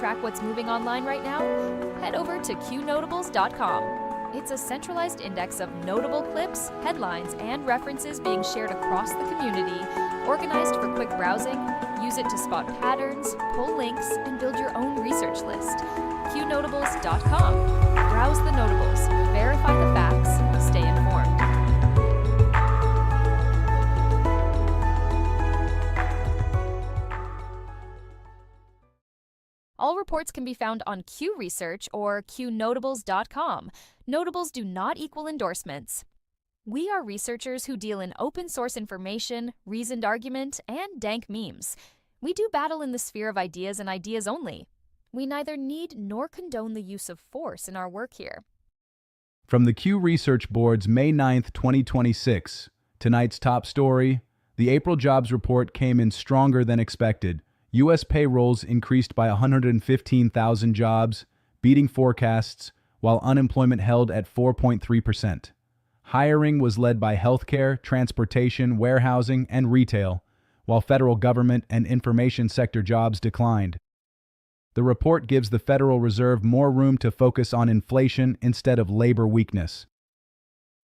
track what's moving online right now? Head over to Qnotables.com. It's a centralized index of notable clips, headlines, and references being shared across the community, organized for quick browsing. Use it to spot patterns, pull links, and build your own research list. Qnotables.com. Browse the notables, verify the facts, stay informed. All reports can be found on Q Research or Qnotables.com. Notables do not equal endorsements. We are researchers who deal in open source information, reasoned argument, and dank memes. We do battle in the sphere of ideas and ideas only. We neither need nor condone the use of force in our work here. From the Q Research Board's May 9, 2026, tonight's top story, the April jobs report came in stronger than expected. U.S. payrolls increased by 115,000 jobs, beating forecasts, while unemployment held at 4.3%. Hiring was led by healthcare, transportation, warehousing, and retail, while federal government and information sector jobs declined. The report gives the Federal Reserve more room to focus on inflation instead of labor weakness.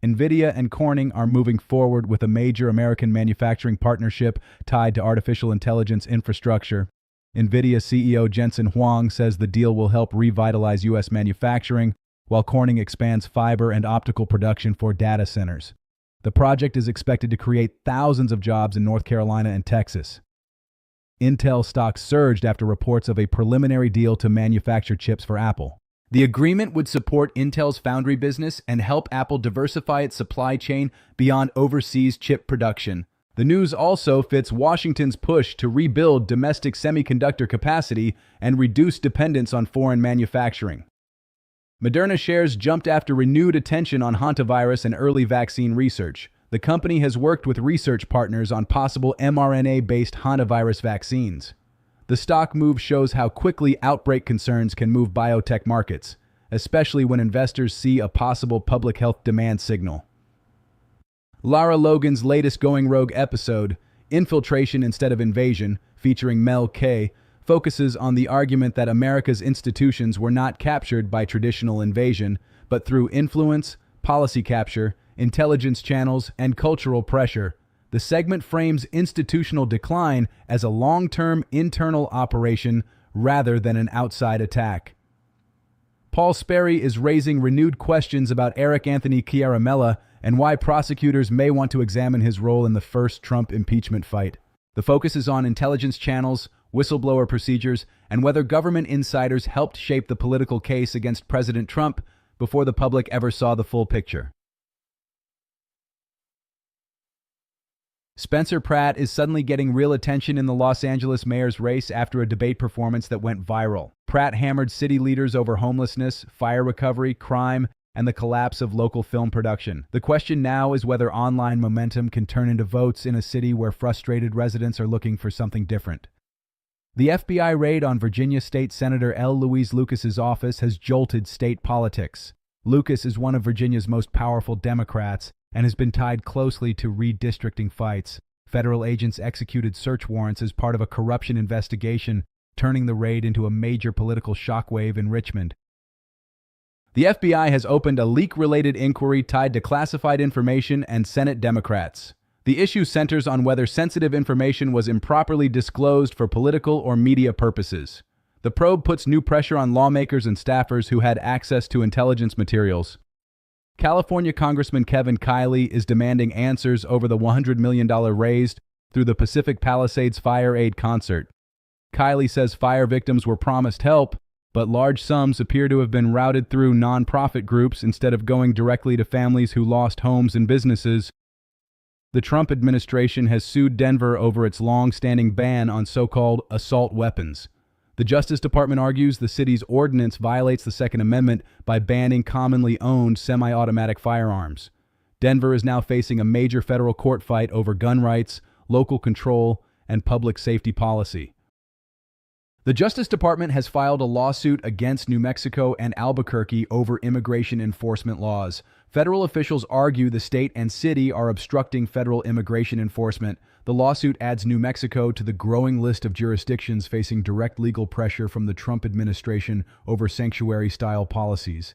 Nvidia and Corning are moving forward with a major American manufacturing partnership tied to artificial intelligence infrastructure. Nvidia CEO Jensen Huang says the deal will help revitalize U.S. manufacturing, while Corning expands fiber and optical production for data centers. The project is expected to create thousands of jobs in North Carolina and Texas. Intel stocks surged after reports of a preliminary deal to manufacture chips for Apple. The agreement would support Intel's foundry business and help Apple diversify its supply chain beyond overseas chip production. The news also fits Washington's push to rebuild domestic semiconductor capacity and reduce dependence on foreign manufacturing. Moderna shares jumped after renewed attention on hantavirus and early vaccine research. The company has worked with research partners on possible mRNA-based hantavirus vaccines. The stock move shows how quickly outbreak concerns can move biotech markets, especially when investors see a possible public health demand signal. Lara Logan's latest Going Rogue episode, Infiltration Instead of Invasion, featuring Mel K, focuses on the argument that America's institutions were not captured by traditional invasion, but through influence, policy capture, intelligence channels, and cultural pressure. The segment frames institutional decline as a long-term internal operation rather than an outside attack. Paul Sperry is raising renewed questions about Eric Anthony Chiaramella and why prosecutors may want to examine his role in the first Trump impeachment fight. The focus is on intelligence channels, whistleblower procedures, and whether government insiders helped shape the political case against President Trump before the public ever saw the full picture. Spencer Pratt is suddenly getting real attention in the Los Angeles mayor's race after a debate performance that went viral. Pratt hammered city leaders over homelessness, fire recovery, crime, and the collapse of local film production. The question now is whether online momentum can turn into votes in a city where frustrated residents are looking for something different. The FBI raid on Virginia State Senator Louise Lucas's office has jolted state politics. Lucas is one of Virginia's most powerful Democrats and has been tied closely to redistricting fights. Federal agents executed search warrants as part of a corruption investigation, turning the raid into a major political shockwave in Richmond. The FBI has opened a leak-related inquiry tied to classified information and Senate Democrats. The issue centers on whether sensitive information was improperly disclosed for political or media purposes. The probe puts new pressure on lawmakers and staffers who had access to intelligence materials. California Congressman Kevin Kiley is demanding answers over the $100 million raised through the Pacific Palisades FireAid concert. Kiley says fire victims were promised help, but large sums appear to have been routed through nonprofit groups instead of going directly to families who lost homes and businesses. The Trump administration has sued Denver over its long-standing ban on so-called assault weapons. The Justice Department argues the city's ordinance violates the Second Amendment by banning commonly owned semi-automatic firearms. Denver is now facing a major federal court fight over gun rights, local control, and public safety policy. The Justice Department has filed a lawsuit against New Mexico and Albuquerque over immigration enforcement laws. Federal officials argue the state and city are obstructing federal immigration enforcement. The The lawsuit adds New Mexico to the growing list of jurisdictions facing direct legal pressure from the Trump administration over sanctuary-style policies.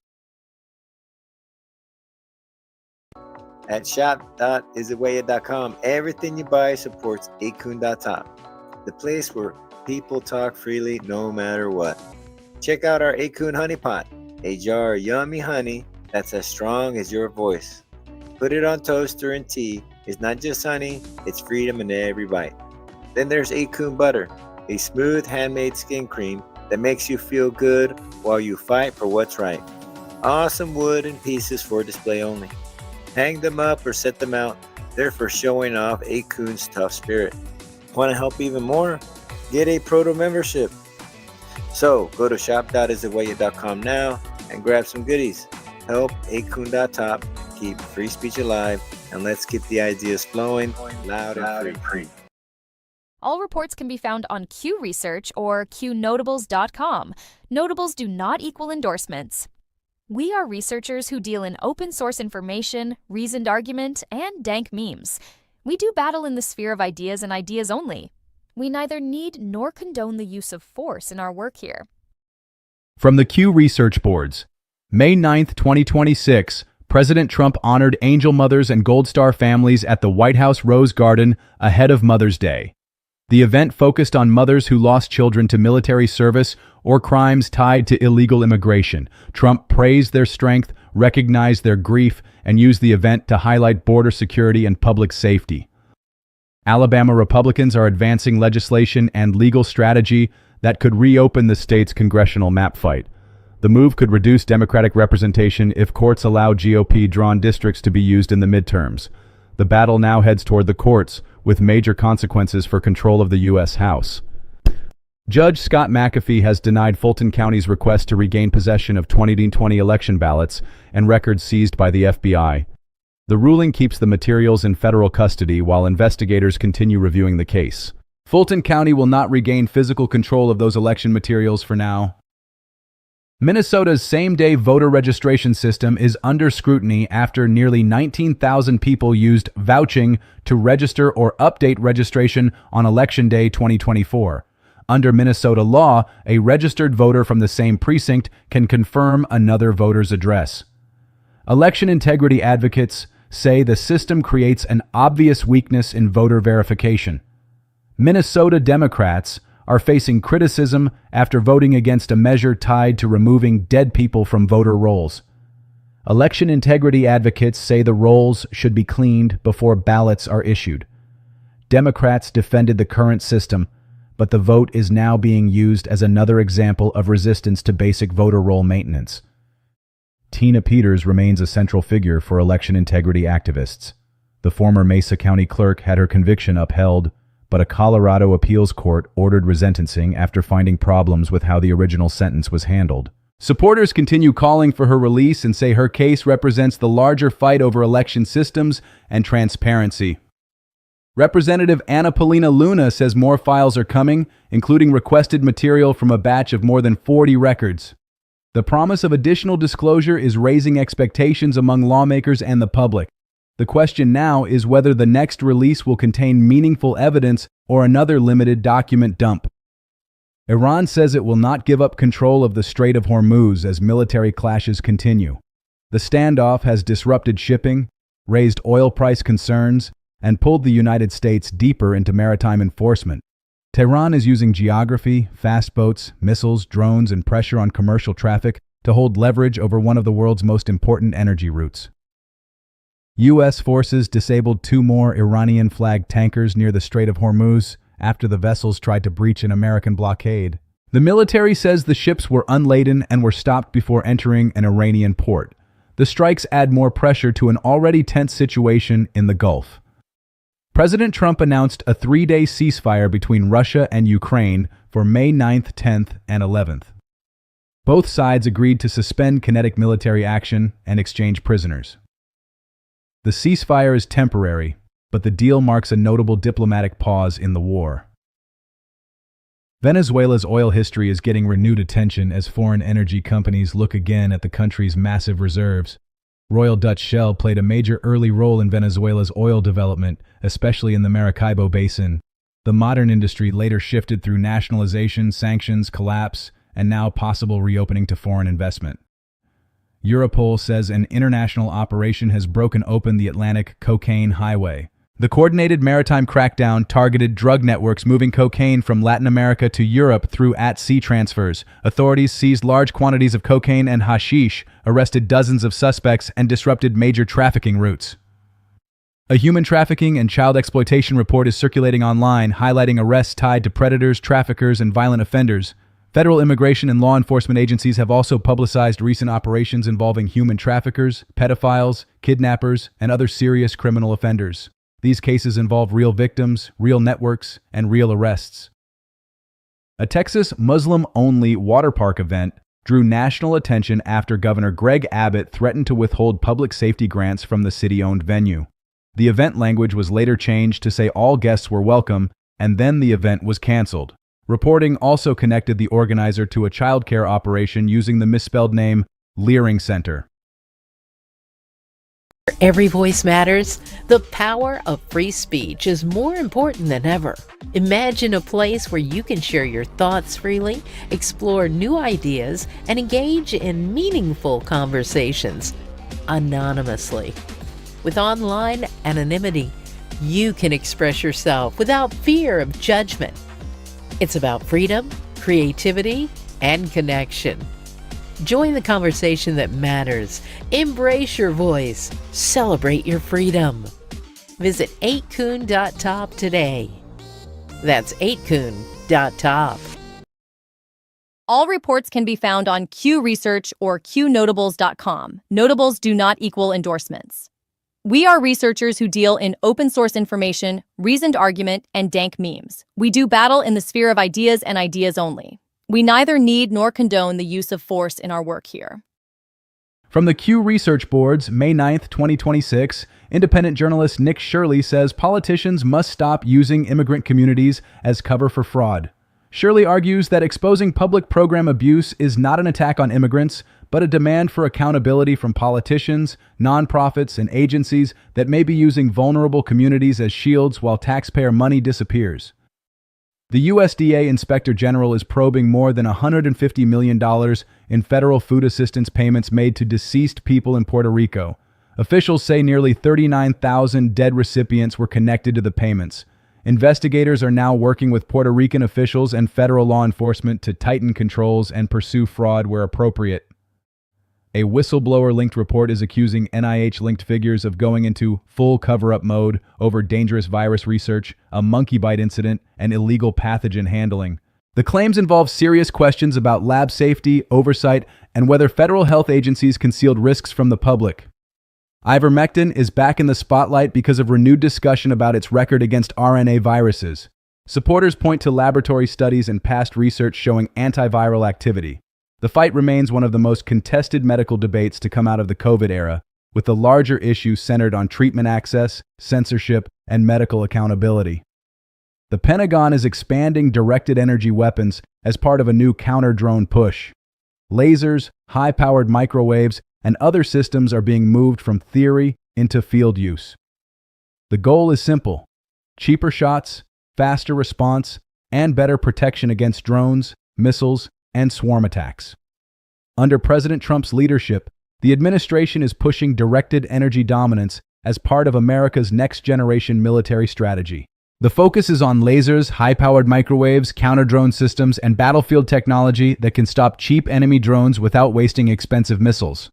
At shop.isitwaya.com, everything you buy supports Qn.top, the place where people talk freely no matter what. Check out our Qn Honey Pot, a jar of yummy honey that's as strong as your voice. Put it on toaster and tea. It's not just honey, it's freedom in every bite. Then there's Qn Butter, a smooth handmade skin cream that makes you feel good while you fight for what's right. Awesome wood and pieces for display only. Hang them up or set them out. They're for showing off Qn's tough spirit. Want to help even more? Get a proto membership. So go to shop.isitwaya.com now and grab some goodies. Help Qn.top keep free speech alive, and let's keep the ideas flowing loud and free. All reports can be found on Q Research or Qnotables.com. Notables do not equal endorsements. We are researchers who deal in open source information, reasoned argument, and dank memes. We do battle in the sphere of ideas and ideas only. We neither need nor condone the use of force in our work here. From the Q Research Boards, May 9, 2026, President Trump honored angel mothers and Gold Star families at the White House Rose Garden ahead of Mother's Day. The event focused on mothers who lost children to military service or crimes tied to illegal immigration. Trump praised their strength, recognized their grief, and used the event to highlight border security and public safety. Alabama Republicans are advancing legislation and legal strategy that could reopen the state's congressional map fight. The move could reduce Democratic representation if courts allow GOP-drawn districts to be used in the midterms. The battle now heads toward the courts, with major consequences for control of the U.S. House. Judge Scott McAfee has denied Fulton County's request to regain possession of 2020 election ballots and records seized by the FBI. The ruling keeps the materials in federal custody while investigators continue reviewing the case. Fulton County will not regain physical control of those election materials for now. Minnesota's same-day voter registration system is under scrutiny after nearly 19,000 people used vouching to register or update registration on Election Day 2024. Under Minnesota law, a registered voter from the same precinct can confirm another voter's address. Election integrity advocates say the system creates an obvious weakness in voter verification. Minnesota Democrats are facing criticism after voting against a measure tied to removing dead people from voter rolls. Election integrity advocates say the rolls should be cleaned before ballots are issued. Democrats defended the current system, but the vote is now being used as another example of resistance to basic voter roll maintenance. Tina Peters remains a central figure for election integrity activists. The former Mesa County clerk had her conviction upheld, but a Colorado appeals court ordered resentencing after finding problems with how the original sentence was handled. Supporters continue calling for her release and say her case represents the larger fight over election systems and transparency. Representative Anna Paulina Luna says more files are coming, including requested material from a batch of more than 40 records. The promise of additional disclosure is raising expectations among lawmakers and the public. The question now is whether the next release will contain meaningful evidence or another limited document dump. Iran says it will not give up control of the Strait of Hormuz as military clashes continue. The standoff has disrupted shipping, raised oil price concerns, and pulled the United States deeper into maritime enforcement. Tehran is using geography, fast boats, missiles, drones, and pressure on commercial traffic to hold leverage over one of the world's most important energy routes. U.S. forces disabled 2 more Iranian-flagged tankers near the Strait of Hormuz after the vessels tried to breach an American blockade. The military says the ships were unladen and were stopped before entering an Iranian port. The strikes add more pressure to an already tense situation in the Gulf. President Trump announced a 3-day ceasefire between Russia and Ukraine for May 9th, 10th, and 11th. Both sides agreed to suspend kinetic military action and exchange prisoners. The ceasefire is temporary, but the deal marks a notable diplomatic pause in the war. Venezuela's oil history is getting renewed attention as foreign energy companies look again at the country's massive reserves. Royal Dutch Shell played a major early role in Venezuela's oil development, especially in the Maracaibo Basin. The modern industry later shifted through nationalization, sanctions, collapse, and now possible reopening to foreign investment. Europol says an international operation has broken open the Atlantic cocaine highway. The coordinated maritime crackdown targeted drug networks moving cocaine from Latin America to Europe through at-sea transfers. Authorities seized large quantities of cocaine and hashish, arrested dozens of suspects, and disrupted major trafficking routes. A human trafficking and child exploitation report is circulating online, highlighting arrests tied to predators, traffickers, and violent offenders. Federal immigration and law enforcement agencies have also publicized recent operations involving human traffickers, pedophiles, kidnappers, and other serious criminal offenders. These cases involve real victims, real networks, and real arrests. A Texas Muslim-only water park event drew national attention after Governor Greg Abbott threatened to withhold public safety grants from the city-owned venue. The event language was later changed to say all guests were welcome, and then the event was canceled. Reporting also connected the organizer to a childcare operation using the misspelled name Leering Center. Every voice matters. The power of free speech is more important than ever. Imagine a place where you can share your thoughts freely, explore new ideas, and engage in meaningful conversations anonymously. With online anonymity, you can express yourself without fear of judgment. It's about freedom, creativity, and connection. Join the conversation that matters. Embrace your voice. Celebrate your freedom. Visit 8kun.top today. That's 8kun.top. All reports can be found on Q Research or Qnotables.com. Notables do not equal endorsements. We are researchers who deal in open source information, reasoned argument, and dank memes. We do battle in the sphere of ideas and ideas only. We neither need nor condone the use of force in our work here. From the Q Research Board's May 9, 2026, independent journalist Nick Shirley says politicians must stop using immigrant communities as cover for fraud. Shirley argues that exposing public program abuse is not an attack on immigrants, but a demand for accountability from politicians, nonprofits, and agencies that may be using vulnerable communities as shields while taxpayer money disappears. The USDA Inspector General is probing more than $150 million in federal food assistance payments made to deceased people in Puerto Rico. Officials say nearly 39,000 dead recipients were connected to the payments. Investigators are now working with Puerto Rican officials and federal law enforcement to tighten controls and pursue fraud where appropriate. A whistleblower-linked report is accusing NIH-linked figures of going into full cover-up mode over dangerous virus research, a monkey bite incident, and illegal pathogen handling. The claims involve serious questions about lab safety, oversight, and whether federal health agencies concealed risks from the public. Ivermectin is back in the spotlight because of renewed discussion about its record against RNA viruses. Supporters point to laboratory studies and past research showing antiviral activity. The fight remains one of the most contested medical debates to come out of the COVID era, with the larger issue centered on treatment access, censorship, and medical accountability. The Pentagon is expanding directed energy weapons as part of a new counter-drone push. Lasers, high-powered microwaves, and other systems are being moved from theory into field use. The goal is simple: cheaper shots, faster response, and better protection against drones, missiles, and swarm attacks. Under President Trump's leadership, the administration is pushing directed energy dominance as part of America's next-generation military strategy. The focus is on lasers, high-powered microwaves, counter-drone systems, and battlefield technology that can stop cheap enemy drones without wasting expensive missiles.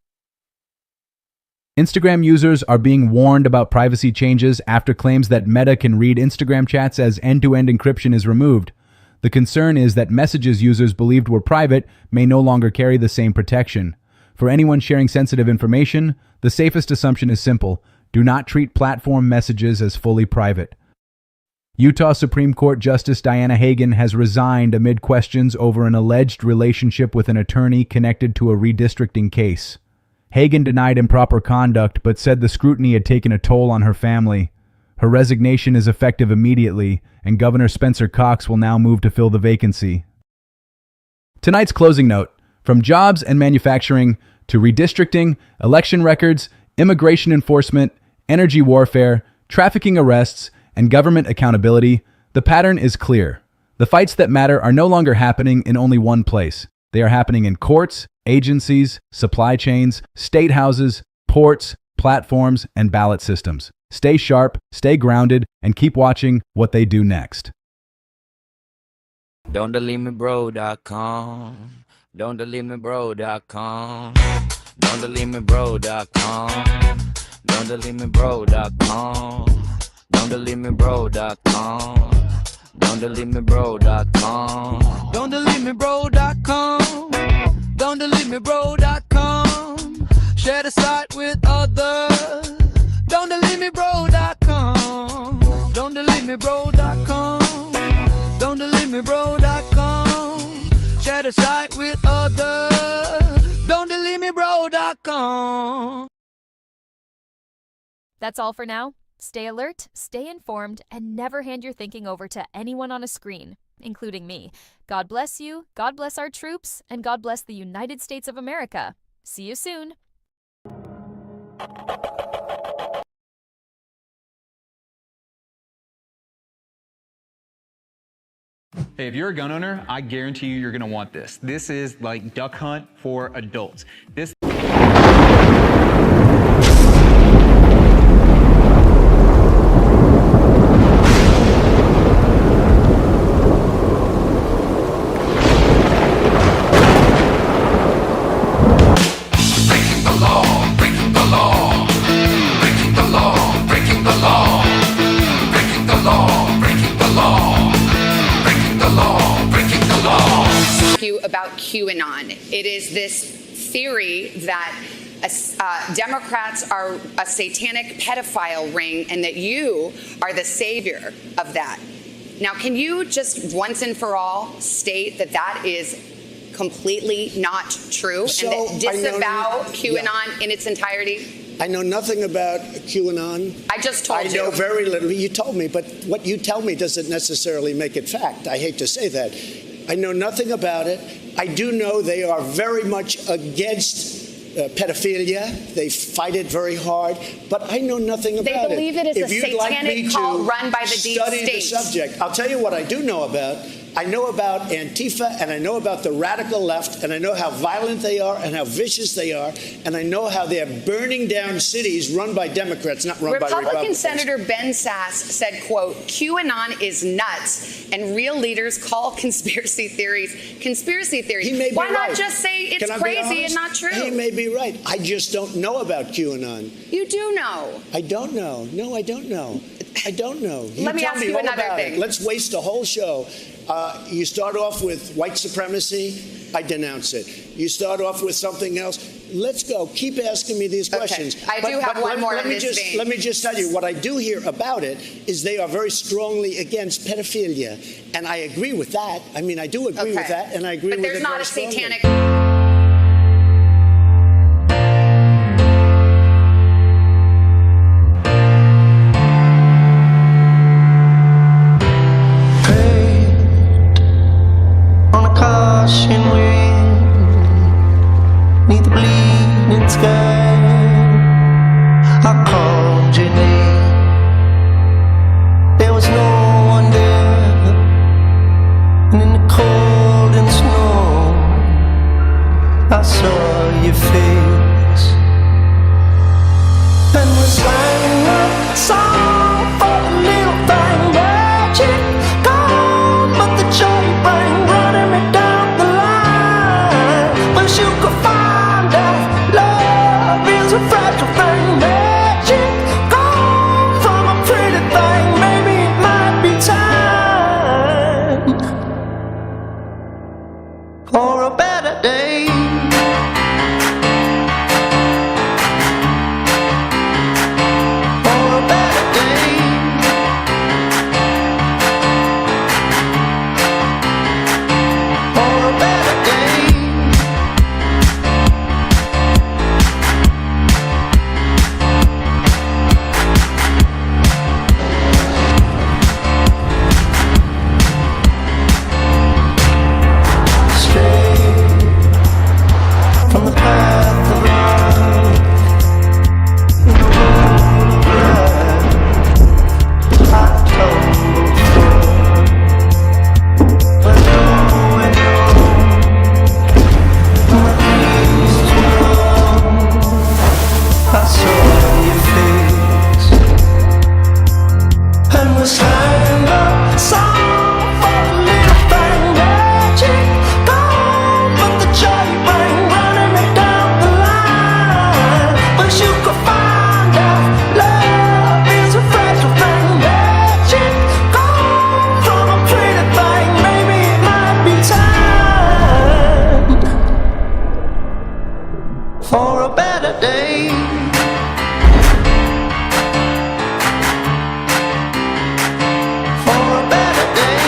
Instagram users are being warned about privacy changes after claims that Meta can read Instagram chats as end-to-end encryption is removed. The concern is that messages users believed were private may no longer carry the same protection. For anyone sharing sensitive information, the safest assumption is simple: do not treat platform messages as fully private. Utah Supreme Court Justice Diana Hagan has resigned amid questions over an alleged relationship with an attorney connected to a redistricting case. Hagan denied improper conduct but said the scrutiny had taken a toll on her family. Her resignation is effective immediately, and Governor Spencer Cox will now move to fill the vacancy. Tonight's closing note: from jobs and manufacturing to redistricting, election records, immigration enforcement, energy warfare, trafficking arrests, and government accountability, the pattern is clear. The fights that matter are no longer happening in only one place. They are happening in courts, agencies, supply chains, state houses, ports, platforms, and ballot systems. Stay sharp, stay grounded, and keep watching what they do next. Don'tDeleteMeBro.com. Don'tDeleteMeBro.com. Don'tDeleteMeBro.com. Don'tDeleteMeBro.com. Don'tDeleteMeBro.com. Don'tDeleteMeBro.com. Don'tDeleteMeBro.com. Don'tDeleteMeBro.com. Share the site with others. Don'tDeleteMeBro.com. Don'tDeleteMeBro.com. Don'tDeleteMeBro.com. Share the site with others. Don'tDeleteMeBro.com. That's all for now. Stay alert, stay informed, and never hand your thinking over to anyone on a screen, including me. God bless you, God bless our troops, and God bless the United States of America. See you soon. Hey, if you're a gun owner, I guarantee you're gonna want this. This is like duck hunt for adults. This about QAnon. It is this theory that Democrats are a satanic pedophile ring and that you are the savior of that. Now, can you just once and for all state that that is completely not true and that disavow QAnon in its entirety? I know nothing about QAnon. I just told you. I know very little. You told me, but what you tell me doesn't necessarily make it fact. I hate to say that. I know nothing about it. I do know they are very much against pedophilia. They fight it very hard, but I know nothing about it. They believe it is a satanic cult run by the deep state. state. The subject. I'll tell you what I do know about. I know about Antifa, and I know about the radical left, and I know how violent they are and how vicious they are, and I know how they're burning down cities run by Democrats, not run by Republicans. Republican Senator Ben Sasse said, quote, QAnon is nuts, and real leaders call conspiracy theories conspiracy theories. He may be Why not right. just say it's crazy and not true? He may be right. I just don't know about QAnon. You do know. I don't know. No, I don't know. I don't know. Let me ask you another thing. Let's waste a whole show. You start off with white supremacy, I denounce it. You start off with something else, let's go. Keep asking me these questions. I do have one more in this vein. Let me just tell you, what I do hear about it is they are very strongly against pedophilia. And I agree with that. I mean, I do agree with that, and I agree with it very strongly. But there's not a satanic... Neath the bleeding sky, I called your name. There was no one there, and in the cold and snow, I saw your face. And we sang a song for the little thing, magic gone, but the joy rang, running me down the line. Wish you could find out love is a fragile thing, magic gone from a pretty thing. Maybe it might be time for a better day. For a better day. For a better day. Straight for a better day. For a better day.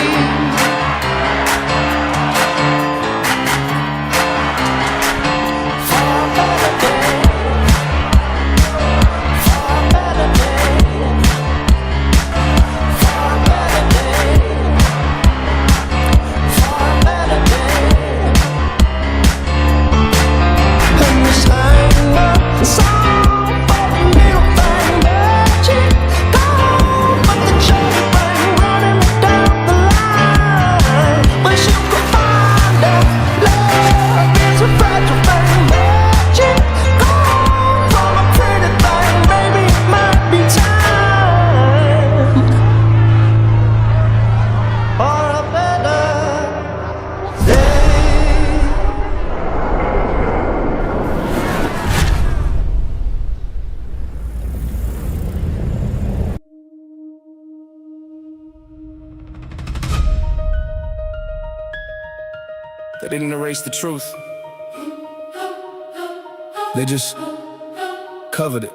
For a better day. For a better day. For a better day. For a better day. And we sang a song for the little thing that you gone, but the joy rang running down the line. Wish you could find it. Love is a fragile thing that you gone from a pretty thing. Maybe it might be time for a better day. They didn't erase the truth. They just covered it.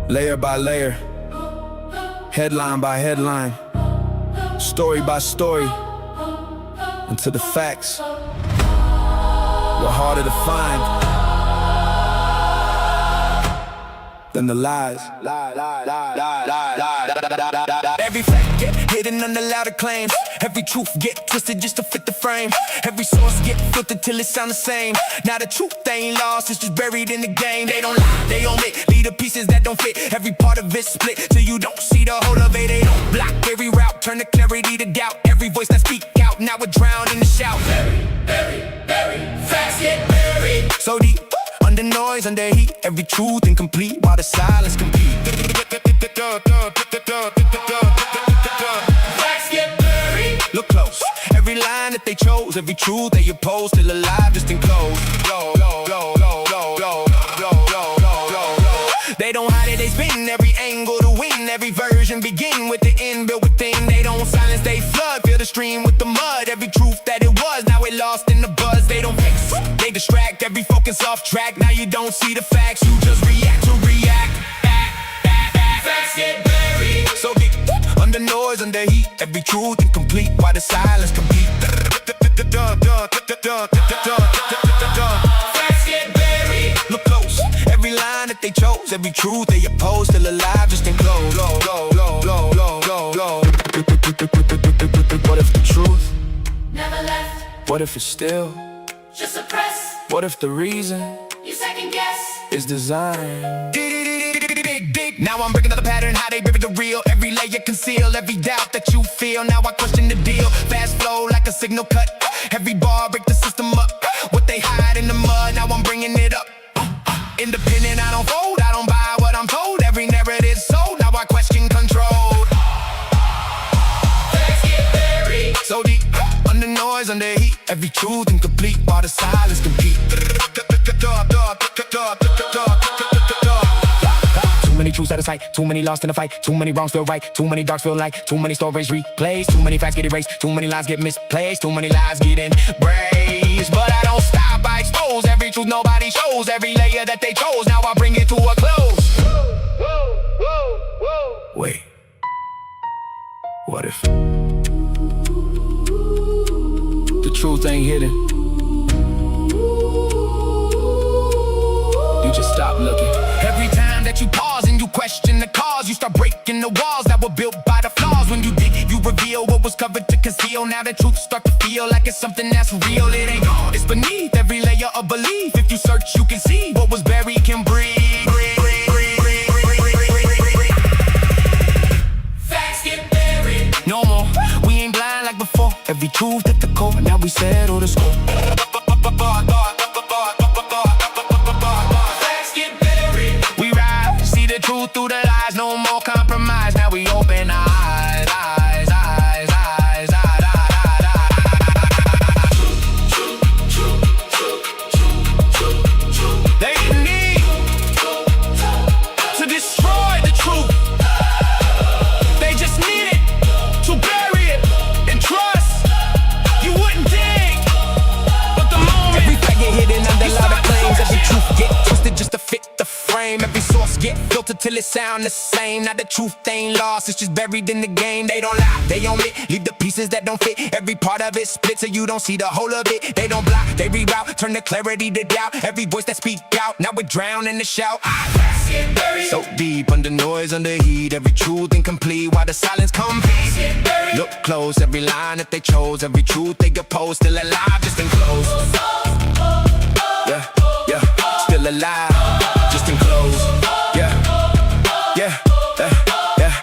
Layer by layer, headline by headline, story by story, until the facts were harder to find than the lies. Every fact get hidden under louder claims. Every truth get twisted just to fit the frame. Every source get filtered till it sound the same. Now the truth ain't lost, it's just buried in the game. They don't lie, they omit, leave the pieces that don't fit. Every part of it split till you don't see the whole of it. They don't block every route, turn the clarity to doubt. Every voice that speak out, now we're drowned in the shout. Bury, facts get buried. So deep, under noise, under heat, every truth incomplete while the silence compete. Facts get buried. Look close, every line that they chose, every truth they oppose, still alive, just enclosed. They don't hide it, they spin every angle to win. Every version begin with the end built within. They don't silence, they flood, fill the stream with the mud. Every truth that it was, now it lost in the buzz. They don't fix, they distract, every focus off track. Now you don't see the facts, you just react to react. Facts get buried. So deep, under noise, under heat, every truth incomplete while the silence compete. Facts get buried. Look close, every line that they chose, every truth they oppose, still alive, just enclosed. What if the truth never left? What if it's still Just suppress. What if the reason You second guess. is design? Now I'm breaking up the pattern, how they bury the real. Every layer conceal, every doubt that you feel. Now I question the deal, fast flow like a signal cut. Every bar break the system up. What they hide in the mud, now I'm bringing it up. Independent, I don't fold, I don't buy what I'm told. Every narrative sold, now I question control. Facts get buried. So deep, under noise, under heat. Every truth incomplete while the silence compete. Too many truths out of sight, too many lost in the fight. Too many wrongs feel right, too many darks feel like. Too many stories replaced, too many facts get erased. Too many lies get misplaced, too many lies get embraced. But I don't stop, I expose every truth nobody shows. Every layer that they chose, now I bring it to a close. Wait, what if the truth ain't hidden? You just stop looking. Every time that you pause and you question the cause, you start breaking the walls that were built by the flaws. When you dig, you reveal what was covered to conceal. Now the truth start to feel like it's something that's real. It ain't gone, it's beneath every layer of belief. If you search, you can see what was buried can breathe. Facts get buried. No more, we ain't blind like before. Every truth at the core, now we settle the score. Through the lies, no more compromise. Now we open our eyes, eyes, eyes, eyes, eyes, eyes, eyes, eyes. get filtered till it sound the same. Now the truth ain't lost, it's just buried in the game. They don't lie, they omit, leave the pieces that don't fit. Every part of it split so you don't see the whole of it. They don't block, they reroute, turn the clarity to doubt. Every voice that speak out, now we're drowned in the shout. So deep, under noise, under heat, every truth incomplete while the silence competes. Look close, every line that they chose, every truth they oppose, still alive, just enclosed. Yeah, yeah, still alive, just enclosed. Yeah, yeah, yeah.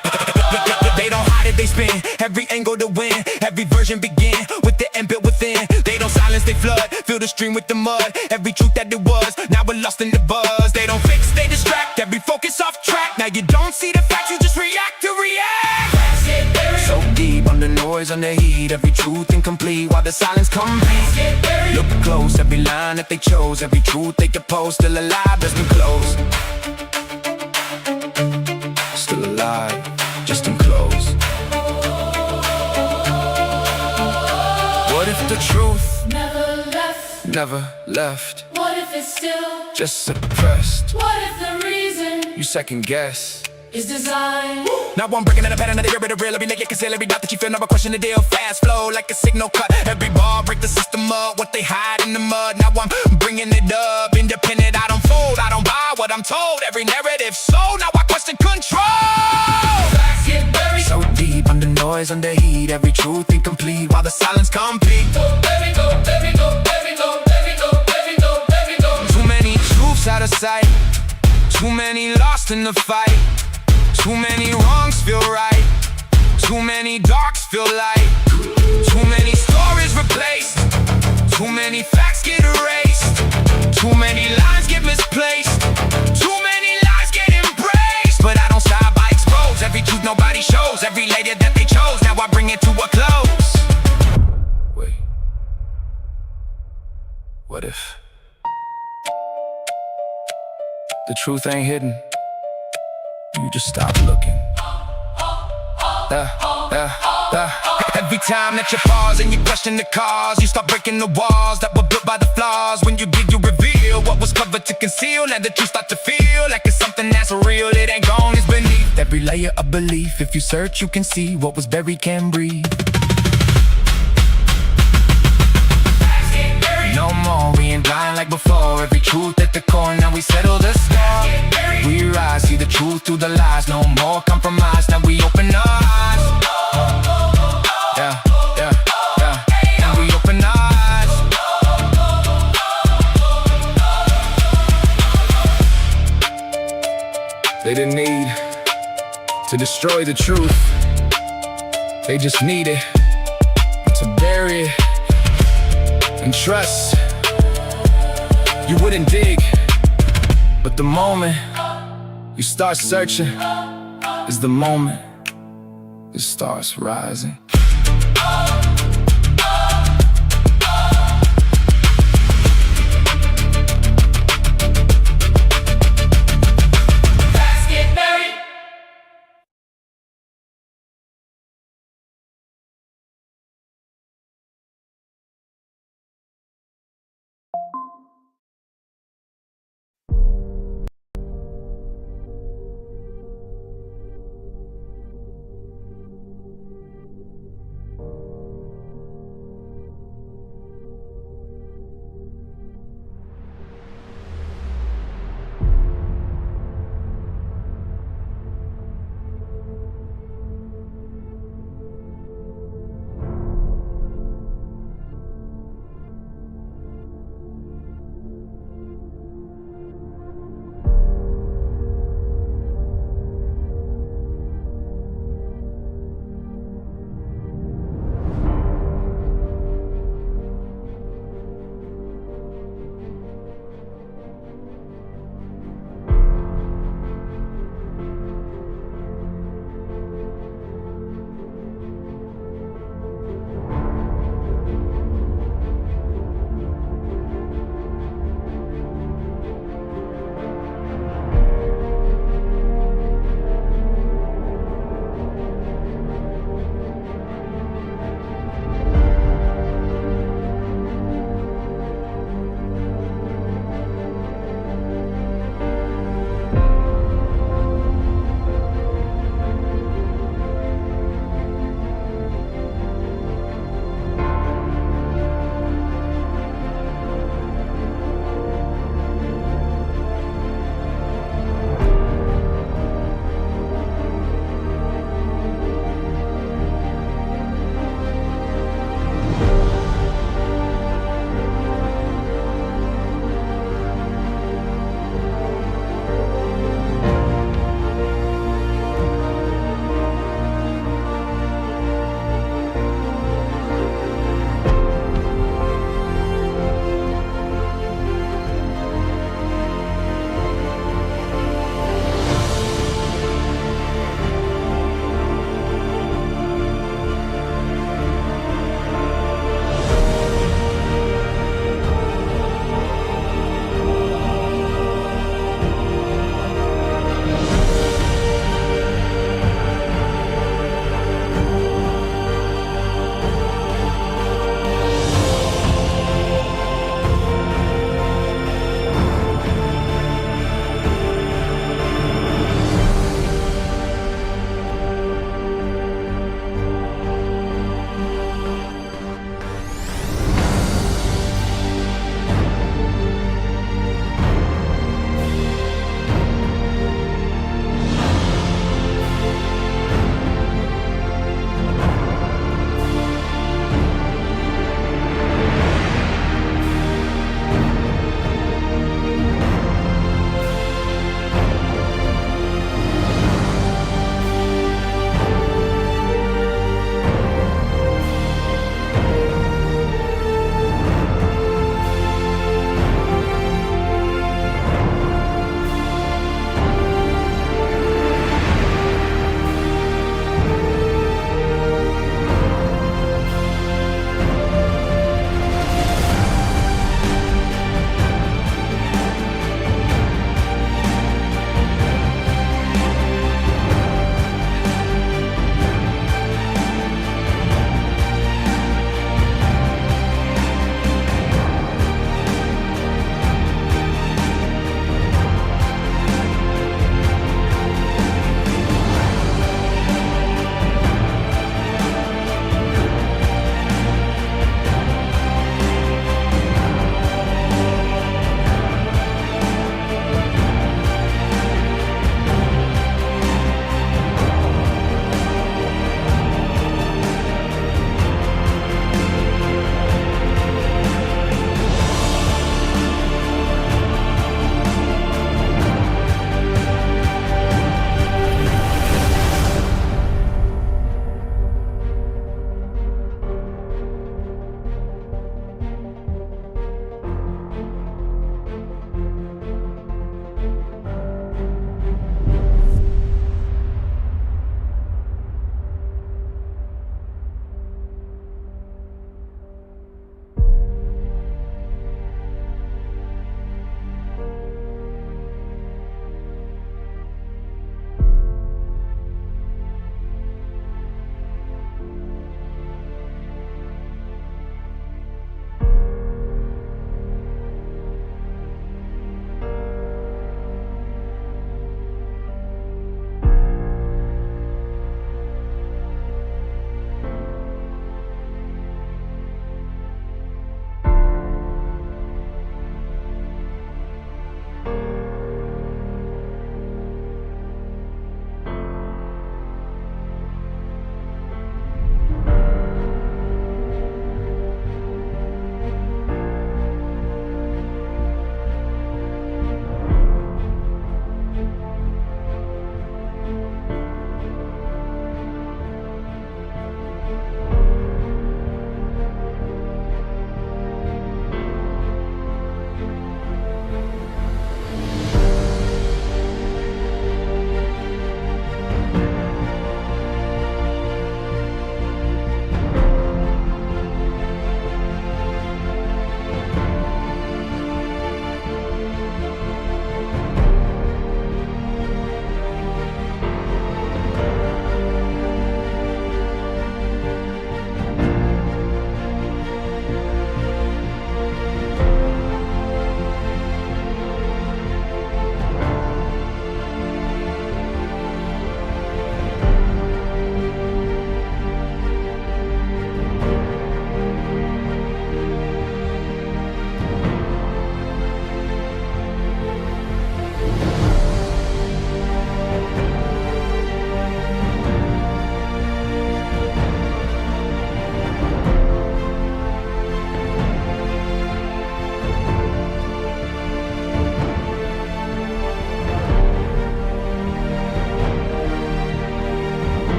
They don't hide it, they spin every angle to win. Every version begin with the end built within. They don't silence, they flood, fill the stream with the mud. Every truth that it was, now we're lost in the buzz. They don't fix, they distract, every focus off track. Now you don't see the facts, you just react to react. So deep, under noise, under heat, every truth incomplete while the silence competes. Look close, every line that they chose, every truth they oppose, still alive, just enclosed. Still alive, just enclosed. What if the truth never left? What if it's still Just suppressed? What if the reason You second guess is design? Now I'm breaking in a pattern of the rid of real. Every naked conceal every doubt that you feel, never question the deal. Fast flow like a signal cut. Every ball break the system up. What they hide in the mud. Now I'm bringing it up. Independent, I don't fold. I don't buy what I'm told. Every narrative sold. Now I question control. Facts get buried. So deep, under noise, under heat. Every truth incomplete while the silence complete. Go, baby, go, baby, go, baby, go, baby, go, baby, go, baby, go. Too many truths out of sight. Too many lost in the fight. Too many wrongs feel right. Too many darks feel light. Too many stories replaced. Too many facts get erased. Too many lines get misplaced. Too many lies get embraced. But I don't stop, I expose every truth nobody shows. Every lady that they chose, now I bring it to a close. Wait. What if the truth ain't hidden? You just stop looking. Every time that you pause and you question the cause, you start breaking the walls that were built by the flaws. When you dig, you reveal what was covered to conceal. Now that you start to feel like it's something that's real, it ain't gone, it's beneath every layer of belief. If you search, you can see what was buried can breathe. No more, we ain't blind like before. Every truth at the core, now we settle the score. We rise, see the truth through the lies. No more compromise, now we open our eyes. Yeah, yeah, yeah. Now we open our eyes. They didn't need to destroy the truth. They just needed to bury it and trust. You wouldn't dig, but the moment you start searching is the moment it starts rising.